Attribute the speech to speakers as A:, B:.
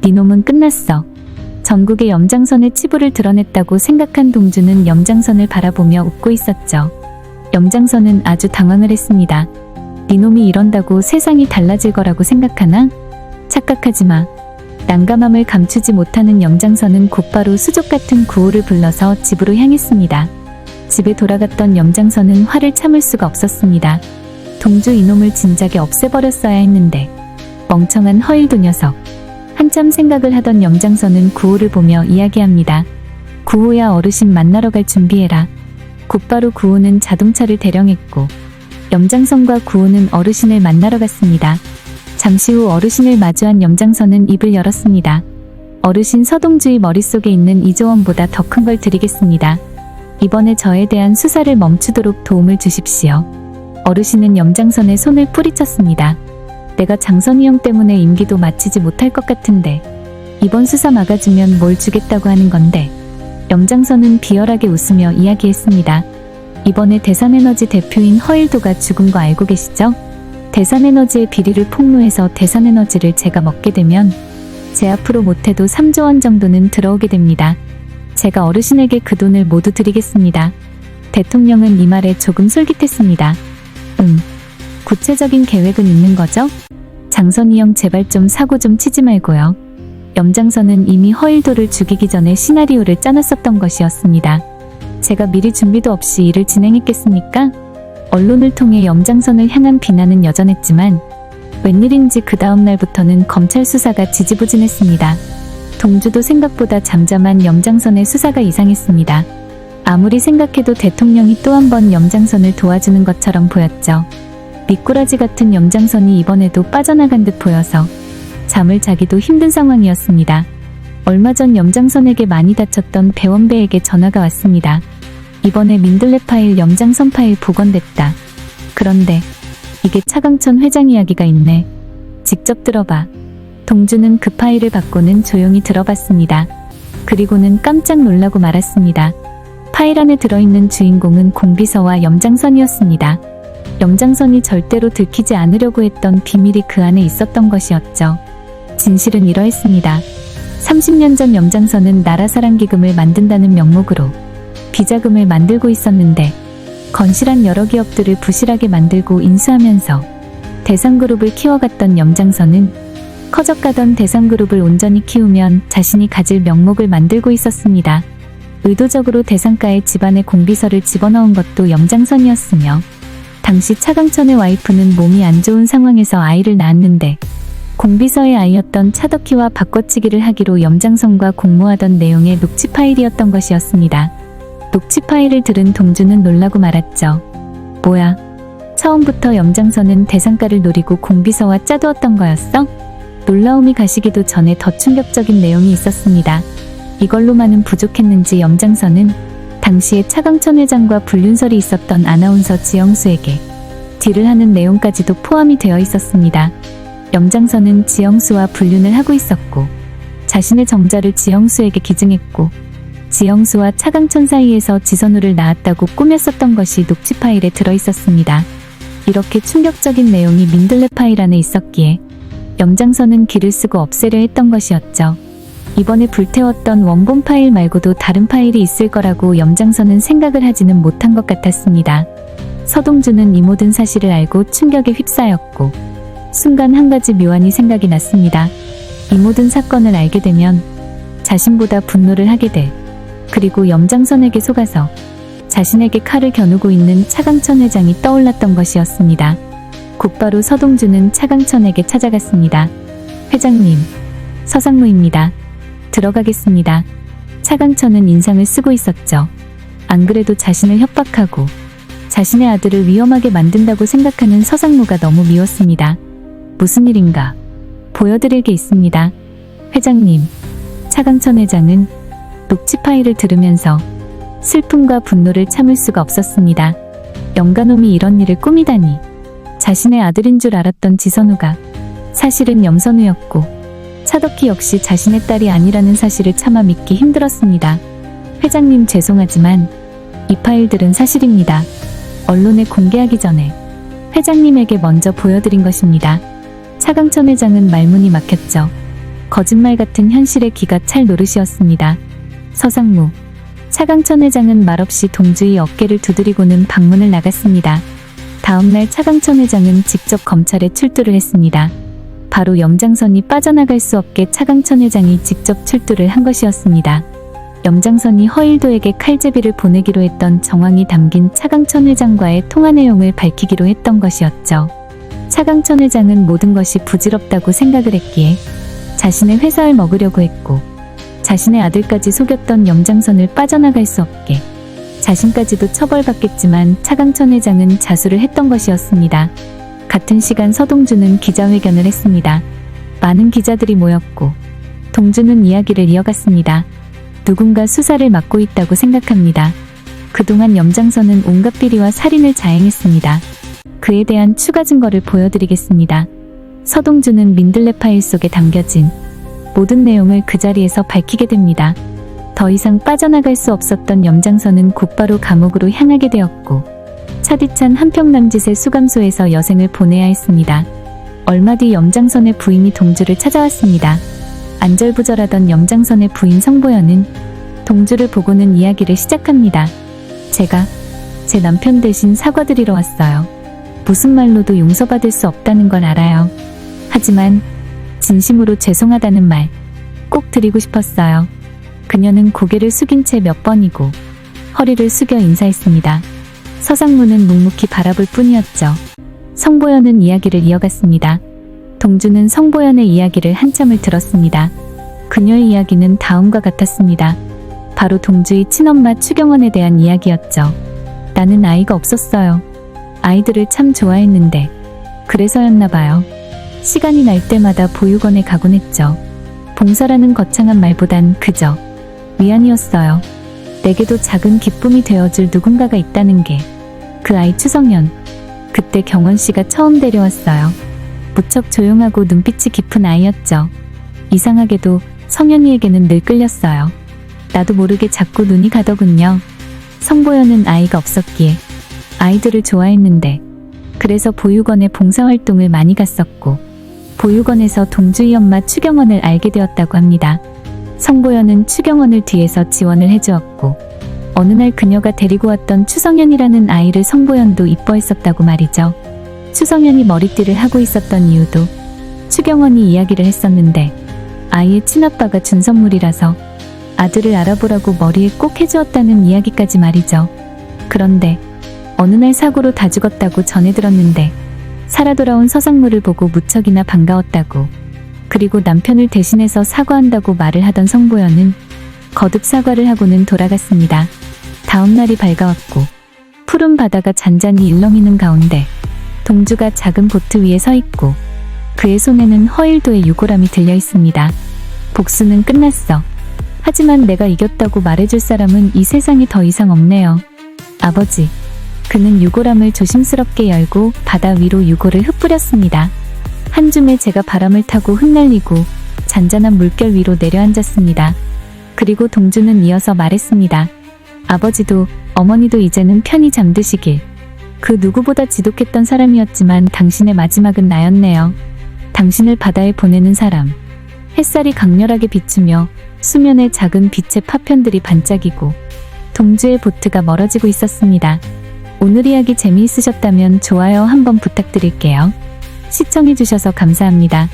A: 네 놈은 끝났어. 전국의 염장선의 치부를 드러냈다고 생각한 동주는 염장선을 바라보며 웃고 있었죠. 염장선은 아주 당황을 했습니다. 네 놈이 이런다고 세상이 달라질 거라고 생각하나? 착각하지 마. 난감함을 감추지 못하는 염장선은 곧바로 수족 같은 구호를 불러서 집으로 향했습니다. 집에 돌아갔던 염장선은 화를 참을 수가 없었습니다. 동주 이놈을 진작에 없애버렸어야 했는데. 멍청한 허일도 녀석. 한참 생각을 하던 염장선은 구호를 보며 이야기합니다. 구호야, 어르신 만나러 갈 준비해라. 곧바로 구호는 자동차를 대령했고 염장선과 구호는 어르신을 만나러 갔습니다. 잠시 후 어르신을 마주한 염장선은 입을 열었습니다. 어르신 서동주의 머릿속에 있는 이조원보다 더 큰 걸 드리겠습니다. 이번에 저에 대한 수사를 멈추도록 도움을 주십시오. 어르신은 염장선의 손을 뿌리쳤습니다. 내가 장선이 형 때문에 임기도 마치지 못할 것 같은데 이번 수사 막아주면 뭘 주겠다고 하는 건데. 염장선은 비열하게 웃으며 이야기했습니다. 이번에 대산에너지 대표인 허일도가 죽은 거 알고 계시죠? 대산에너지의 비리를 폭로해서 대산에너지를 제가 먹게 되면 제 앞으로 못해도 3조 원 정도는 들어오게 됩니다. 제가 어르신에게 그 돈을 모두 드리겠습니다. 대통령은 이 말에 조금 솔깃했습니다. 구체적인 계획은 있는 거죠? 장선이 형 제발 좀 사고 좀 치지 말고요. 염장선은 이미 허일도를 죽이기 전에 시나리오를 짜놨었던 것이었습니다. 제가 미리 준비도 없이 일을 진행했겠습니까? 언론을 통해 염장선을 향한 비난은 여전했지만 웬일인지 그 다음 날부터는 검찰 수사가 지지부진했습니다. 동주도 생각보다 잠잠한 염장선의 수사가 이상했습니다. 아무리 생각해도 대통령이 또 한 번 염장선을 도와주는 것처럼 보였죠. 미꾸라지 같은 염장선이 이번에도 빠져나간 듯 보여서 잠을 자기도 힘든 상황이었습니다. 얼마 전 염장선에게 많이 다쳤던 배원배에게 전화가 왔습니다. 이번에 민들레 파일 염장선 파일 복원됐다. 그런데 이게 차강천 회장 이야기가 있네. 직접 들어봐. 동주는 그 파일을 받고는 조용히 들어봤습니다. 그리고는 깜짝 놀라고 말았습니다. 파일 안에 들어있는 주인공은 공비서와 염장선이었습니다. 염장선이 절대로 들키지 않으려고 했던 비밀이 그 안에 있었던 것이었죠. 진실은 이러했습니다. 30년 전 염장선은 나라사랑기금을 만든다는 명목으로 비자금을 만들고 있었는데 건실한 여러 기업들을 부실하게 만들고 인수하면서 대상그룹을 키워갔던 염장선은 커져가던 대상그룹을 온전히 키우면 자신이 가질 명목을 만들고 있었습니다. 의도적으로 대상가에 집안의 공비서를 집어넣은 것도 염장선이었으며 당시 차강천의 와이프는 몸이 안 좋은 상황에서 아이를 낳았는데 공비서의 아이였던 차덕희와 바꿔치기를 하기로 염장선과 공모하던 내용의 녹취 파일이었던 것이었습니다. 녹취 파일을 들은 동주는 놀라고 말았죠. 뭐야? 처음부터 염장선은 대상가를 노리고 공비서와 짜두었던 거였어? 놀라움이 가시기도 전에 더 충격적인 내용이 있었습니다. 이걸로만은 부족했는지 염장선은 당시에 차강천 회장과 불륜설이 있었던 아나운서 지영수에게 딜을 하는 내용까지도 포함이 되어 있었습니다. 염장선은 지영수와 불륜을 하고 있었고 자신의 정자를 지영수에게 기증했고 지영수와 차강천 사이에서 지선우를 낳았다고 꾸몄었던 것이 녹취 파일에 들어있었습니다. 이렇게 충격적인 내용이 민들레 파일 안에 있었기에 염장선은 기를 쓰고 없애려 했던 것이었죠. 이번에 불태웠던 원본 파일 말고도 다른 파일이 있을 거라고 염장선은 생각을 하지는 못한 것 같았습니다. 서동주는 이 모든 사실을 알고 충격에 휩싸였고 순간 한 가지 묘안이 생각이 났습니다. 이 모든 사건을 알게 되면 자신보다 분노를 하게 될, 그리고 염장선에게 속아서 자신에게 칼을 겨누고 있는 차강천 회장이 떠올랐던 것이었습니다. 곧바로 서동주는 차강천에게 찾아갔습니다. 회장님, 서상무입니다. 들어가겠습니다. 차강천은 인상을 쓰고 있었죠. 안 그래도 자신을 협박하고 자신의 아들을 위험하게 만든다고 생각하는 서상무가 너무 미웠습니다. 무슨 일인가? 보여드릴 게 있습니다. 회장님. 차강천 회장은 녹취 파일을 들으면서 슬픔과 분노를 참을 수가 없었습니다. 영가놈이 이런 일을 꾸미다니. 자신의 아들인 줄 알았던 지선우가 사실은 염선우였고 차덕희 역시 자신의 딸이 아니라는 사실을 차마 믿기 힘들었습니다. 회장님 죄송하지만 이 파일들은 사실입니다. 언론에 공개하기 전에 회장님에게 먼저 보여드린 것입니다. 차강천 회장은 말문이 막혔죠. 거짓말 같은 현실의 기가 찰 노릇이었습니다. 서상무. 차강천 회장은 말없이 동주의 어깨를 두드리고는 방문을 나갔습니다. 다음날 차강천 회장은 직접 검찰에 출두를 했습니다. 바로 염장선이 빠져나갈 수 없게 차강천 회장이 직접 출두를 한 것이었습니다. 염장선이 허일도에게 칼제비를 보내기로 했던 정황이 담긴 차강천 회장과의 통화 내용을 밝히기로 했던 것이었죠. 차강천 회장은 모든 것이 부질없다고 생각을 했기에 자신의 회사를 먹으려고 했고, 자신의 아들까지 속였던 염장선을 빠져나갈 수 없게 자신까지도 처벌받겠지만 차강천 회장은 자수를 했던 것이었습니다. 같은 시간 서동주는 기자회견을 했습니다. 많은 기자들이 모였고 동주는 이야기를 이어갔습니다. 누군가 수사를 맡고 있다고 생각합니다. 그동안 염장선은 온갖 비리와 살인을 자행했습니다. 그에 대한 추가 증거를 보여드리겠습니다. 서동주는 민들레 파일 속에 담겨진 모든 내용을 그 자리에서 밝히게 됩니다. 더 이상 빠져나갈 수 없었던 염장선은 곧바로 감옥으로 향하게 되었고, 차디찬 한평남짓의 수감소에서 여생을 보내야 했습니다. 얼마 뒤 염장선의 부인이 동주를 찾아왔습니다. 안절부절하던 염장선의 부인 성보연은 동주를 보고는 이야기를 시작합니다. 제가 제 남편 대신 사과드리러 왔어요. 무슨 말로도 용서받을 수 없다는 걸 알아요. 하지만 진심으로 죄송하다는 말 꼭 드리고 싶었어요. 그녀는 고개를 숙인 채 몇 번이고 허리를 숙여 인사했습니다. 서상무는 묵묵히 바라볼 뿐이었죠. 성보연은 이야기를 이어갔습니다. 동주는 성보연의 이야기를 한참을 들었습니다. 그녀의 이야기는 다음과 같았습니다. 바로 동주의 친엄마 추경원에 대한 이야기였죠. 나는 아이가 없었어요. 아이들을 참 좋아했는데 그래서였나 봐요. 시간이 날 때마다 보육원에 가곤 했죠. 봉사라는 거창한 말보단 그저 위안이었어요. 내게도 작은 기쁨이 되어줄 누군가가 있다는 게 그 아이 추성현. 그때 경원 씨가 처음 데려왔어요. 무척 조용하고 눈빛이 깊은 아이였죠. 이상하게도 성현이에게는 늘 끌렸어요. 나도 모르게 자꾸 눈이 가더군요. 성보연은 아이가 없었기에 아이들을 좋아했는데 그래서 보육원에 봉사활동을 많이 갔었고 보육원에서 동주의 엄마 추경원을 알게 되었다고 합니다. 성보연은 추경원을 뒤에서 지원을 해주었고 어느 날 그녀가 데리고 왔던 추성현이라는 아이를 성보연도 이뻐했었다고 말이죠. 추성현이 머리띠를 하고 있었던 이유도 추경원이 이야기를 했었는데 아이의 친아빠가 준 선물이라서 아들을 알아보라고 머리에 꼭 해주었다는 이야기까지 말이죠. 그런데 어느 날 사고로 다 죽었다고 전해 들었는데 살아 돌아온 서상무를 보고 무척이나 반가웠다고, 그리고 남편을 대신해서 사과한다고 말을 하던 성보연은 거듭 사과를 하고는 돌아갔습니다. 다음 날이 밝아왔고 푸른 바다가 잔잔히 일렁이는 가운데 동주가 작은 보트 위에 서 있고 그의 손에는 허일도의 유골함이 들려 있습니다. 복수는 끝났어. 하지만 내가 이겼다고 말해줄 사람은 이 세상에 더 이상 없네요. 아버지. 그는 유골함을 조심스럽게 열고 바다 위로 유골을 흩뿌렸습니다. 한 줌의 재가 바람을 타고 흩날리고 잔잔한 물결 위로 내려앉았습니다. 그리고 동주는 이어서 말했습니다. 아버지도 어머니도 이제는 편히 잠드시길. 그 누구보다 지독했던 사람이었지만 당신의 마지막은 나였네요. 당신을 바다에 보내는 사람. 햇살이 강렬하게 비추며 수면에 작은 빛의 파편들이 반짝이고 동주의 보트가 멀어지고 있었습니다. 오늘 이야기 재미있으셨다면 좋아요 한번 부탁드릴게요. 시청해주셔서 감사합니다.